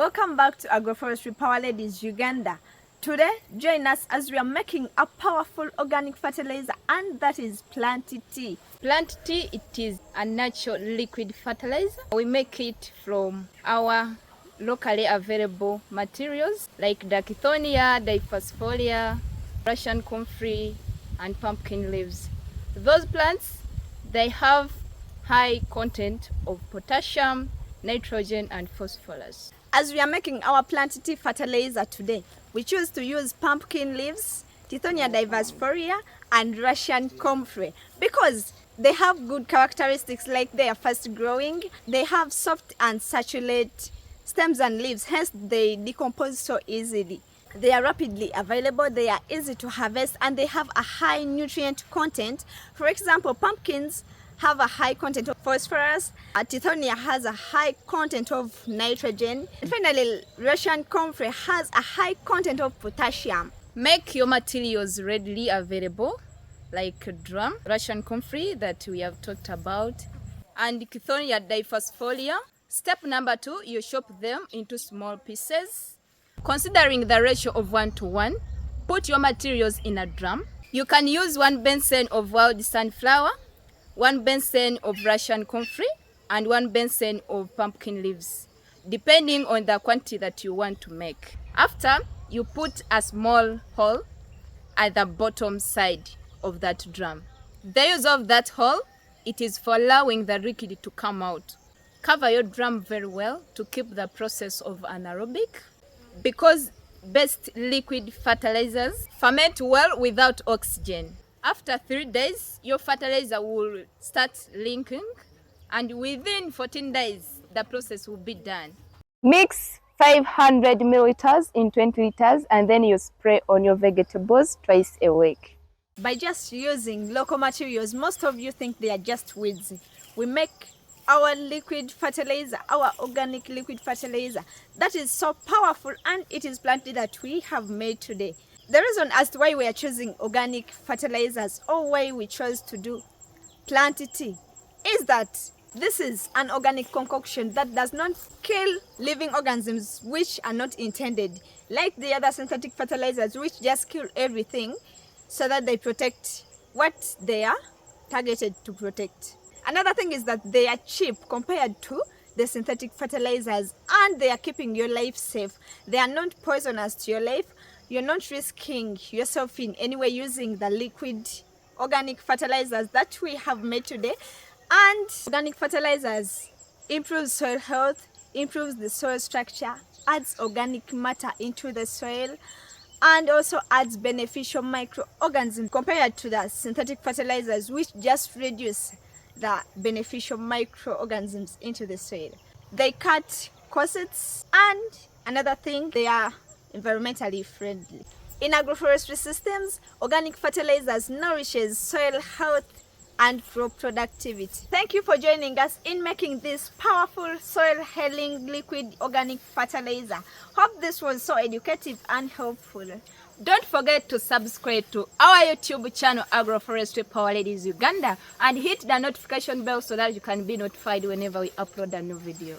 Welcome back to Agroforestry Power Ladies Uganda. Today, join us as we are making a powerful organic fertilizer, and that is plant tea. Plant tea, it is a natural liquid fertilizer. We make it from our locally available materials like Dichthyonia, Diphosphorus, Russian comfrey, and pumpkin leaves. Those plants, they have high content of potassium, nitrogen, and phosphorus. As we are making our plant tea fertilizer today, we choose to use pumpkin leaves, Dichthyonia diphosphorus, and Russian comfrey because they have good characteristics like they are fast growing, they have soft and saturated stems and leaves, hence they decompose so easily. They are rapidly available, they are easy to harvest, and they have a high nutrient content. For example, pumpkins have a high content of phosphorus, Dichthyonia has a high content of nitrogen, and finally Russian comfrey has a high content of potassium. Make your materials readily available like drum, Russian comfrey that we have talked about, and Dichthyonia diphosphorus. Step number 2, you chop them into small pieces. Considering the ratio of 1:1, put your materials in a drum. You can use 1 basin of wild sunflower, 1 basin of Russian comfrey, and 1 basin of pumpkin leaves, depending on the quantity that you want to make. After, you put a small hole at the bottom side of that drum. The use of that hole, it is for allowing the liquid to come out. Cover your drum very well to keep the process of anaerobic, because best liquid fertilizers ferment well without oxygen. After 3 days, your fertilizer will start linking, and within 14 days, the process will be done. Mix 500 milliliters in 20 liters and then you spray on your vegetables twice a week. By just using local materials, most of you think they are just weeds. We make our liquid fertilizer, our organic liquid fertilizer, that is so powerful, and it is plant tea that we have made today. The reason as to why we are choosing organic fertilizers or why we chose to do plant tea is that this is an organic concoction that does not kill living organisms which are not intended, like the other synthetic fertilizers which just kill everything so that they protect what they are targeted to protect. Another thing is that they are cheap compared to the synthetic fertilizers, and they are keeping your life safe. They are not poisonous to your life. You're not risking yourself in any way using the liquid organic fertilizers that we have made today. And organic fertilizers improves soil health, improves the soil structure, adds organic matter into the soil, and also adds beneficial microorganisms compared to the synthetic fertilizers which just reduce the beneficial microorganisms into the soil. They cut costs, and another thing, they are environmentally friendly. In agroforestry systems, organic fertilizers nourishes soil health and crop productivity. Thank you for joining us in making this powerful soil healing liquid organic fertilizer. Hope this was so educative and helpful. Don't forget to subscribe to our YouTube channel, Agroforestry Power Ladies Uganda, and hit the notification bell so that you can be notified whenever we upload a new video.